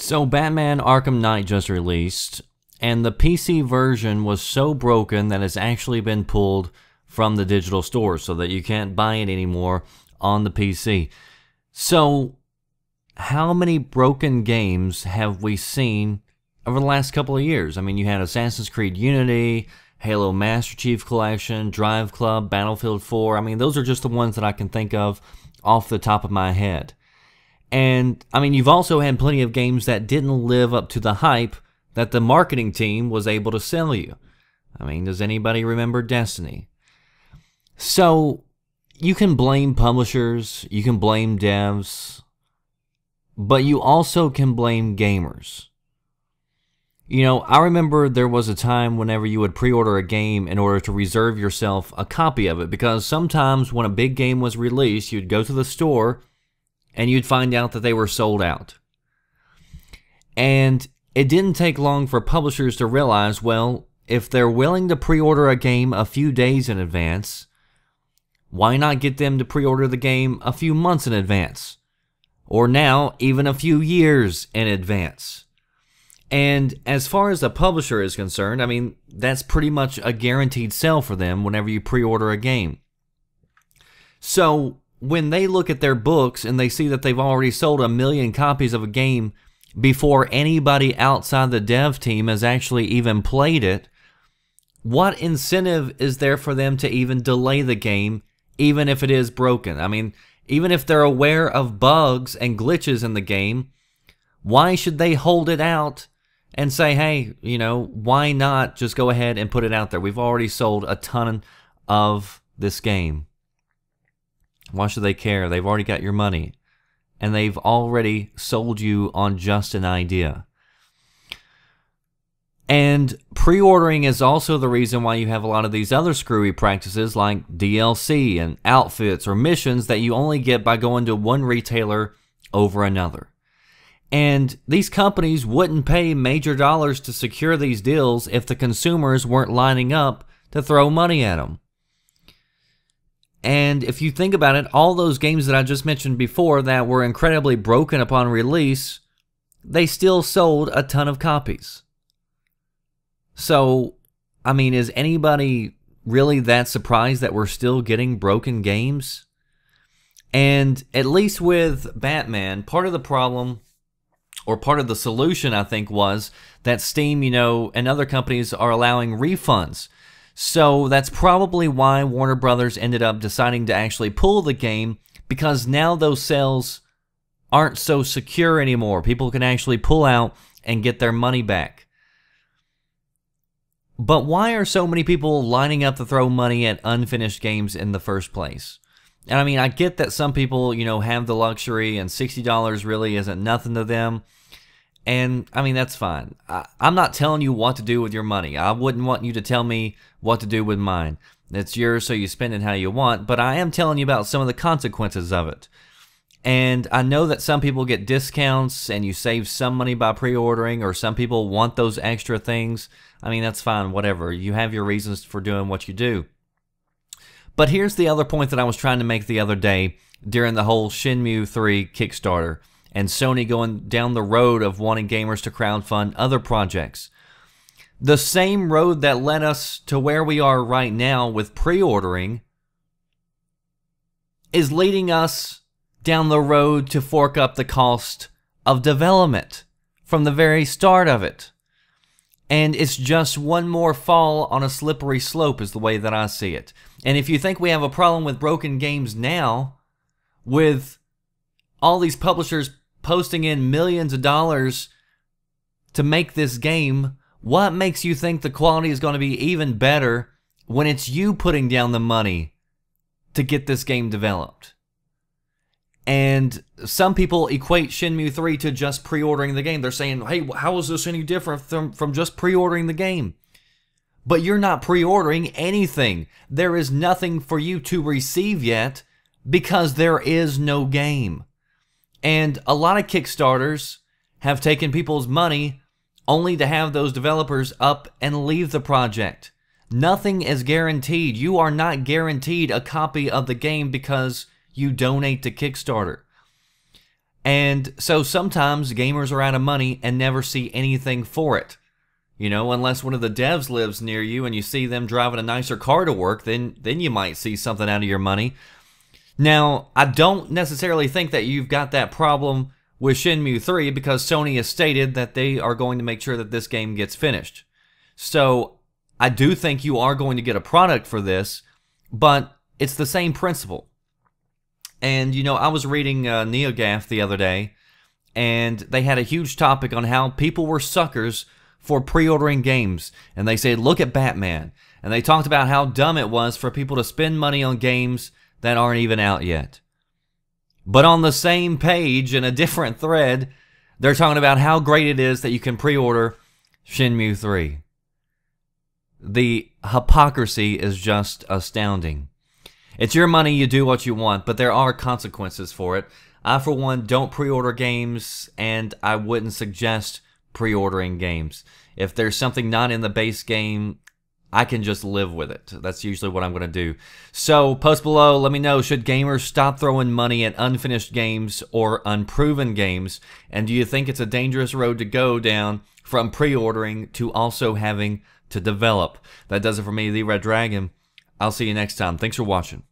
So Batman Arkham Knight just released, and the PC version was so broken that it's actually been pulled from the digital store so that you can't buy it anymore on the PC. So how many broken games have we seen over the last couple of years? I mean, you had Assassin's Creed Unity, Halo Master Chief Collection, Drive Club, Battlefield 4. I mean, those are just the ones that I can think of off the top of my head. And, I mean, you've also had plenty of games that didn't live up to the hype that the marketing team was able to sell you. I mean, does anybody remember Destiny? So, you can blame publishers, you can blame devs, but you also can blame gamers. You know, I remember there was a time whenever you would pre-order a game in order to reserve yourself a copy of it, because sometimes when a big game was released, you'd go to the store and you'd find out that they were sold out. And it didn't take long for publishers to realize, well, if they're willing to pre-order a game a few days in advance, why not get them to pre-order the game a few months in advance? Or now, even a few years in advance. And as far as the publisher is concerned, I mean, that's pretty much a guaranteed sell for them whenever you pre-order a game. So when they look at their books and they see that they've already sold 1 million copies of a game before anybody outside the dev team has actually even played it, what incentive is there for them to even delay the game, even if it is broken? I mean, even if they're aware of bugs and glitches in the game, why should they hold it out and say, hey, you know, why not just go ahead and put it out there? We've already sold a ton of this game. Why should they care? They've already got your money. And they've already sold you on just an idea. And pre-ordering is also the reason why you have a lot of these other screwy practices like DLC and outfits or missions that you only get by going to one retailer over another. And these companies wouldn't pay major dollars to secure these deals if the consumers weren't lining up to throw money at them. And if you think about it, all those games that I just mentioned before that were incredibly broken upon release, they still sold a ton of copies. So, I mean, is anybody really that surprised that we're still getting broken games? And at least with Batman, part of the problem, or part of the solution, I think, was that Steam, you know, and other companies are allowing refunds. So that's probably why Warner Brothers ended up deciding to actually pull the game, because now those sales aren't so secure anymore. People can actually pull out and get their money back. But why are so many people lining up to throw money at unfinished games in the first place? And I mean, I get that some people, you know, have the luxury and $60 really isn't nothing to them. And, I mean, that's fine. I'm not telling you what to do with your money. I wouldn't want you to tell me what to do with mine. It's yours, so you spend it how you want. But I am telling you about some of the consequences of it. And I know that some people get discounts and you save some money by pre-ordering, or some people want those extra things. I mean, that's fine, whatever. You have your reasons for doing what you do. But here's the other point that I was trying to make the other day during the whole Shenmue 3 Kickstarter, and Sony going down the road of wanting gamers to crowdfund other projects. The same road that led us to where we are right now with pre-ordering is leading us down the road to fork up the cost of development from the very start of it. And it's just one more fall on a slippery slope is the way that I see it. And if you think we have a problem with broken games now, with all these publishers posting in millions of dollars to make this game, what makes you think the quality is going to be even better when it's you putting down the money to get this game developed? And some people equate Shenmue 3 to just pre-ordering the game. They're saying, hey, how is this any different from just pre-ordering the game? But you're not pre-ordering anything. There is nothing for you to receive yet because there is no game. And a lot of Kickstarters have taken people's money only to have those developers up and leave the project. Nothing is guaranteed. You are not guaranteed a copy of the game because you donate to Kickstarter. And so sometimes gamers are out of money and never see anything for it. You know, unless one of the devs lives near you and you see them driving a nicer car to work, then you might see something out of your money. Now, I don't necessarily think that you've got that problem with Shenmue 3 because Sony has stated that they are going to make sure that this game gets finished. So, I do think you are going to get a product for this, but it's the same principle. And, you know, I was reading Neogaf the other day, and they had a huge topic on how people were suckers for pre-ordering games. And they said, look at Batman. And they talked about how dumb it was for people to spend money on games that aren't even out yet. But on the same page, in a different thread, they're talking about how great it is that you can pre-order Shenmue 3. The hypocrisy is just astounding. It's your money, you do what you want, but there are consequences for it. I, for one, don't pre-order games, and I wouldn't suggest pre-ordering games. If there's something not in the base game, I can just live with it. That's usually what I'm going to do. So, post below, let me know, should gamers stop throwing money at unfinished games or unproven games? And do you think it's a dangerous road to go down from pre-ordering to also having to develop? That does it for me, The Red Dragon. I'll see you next time. Thanks for watching.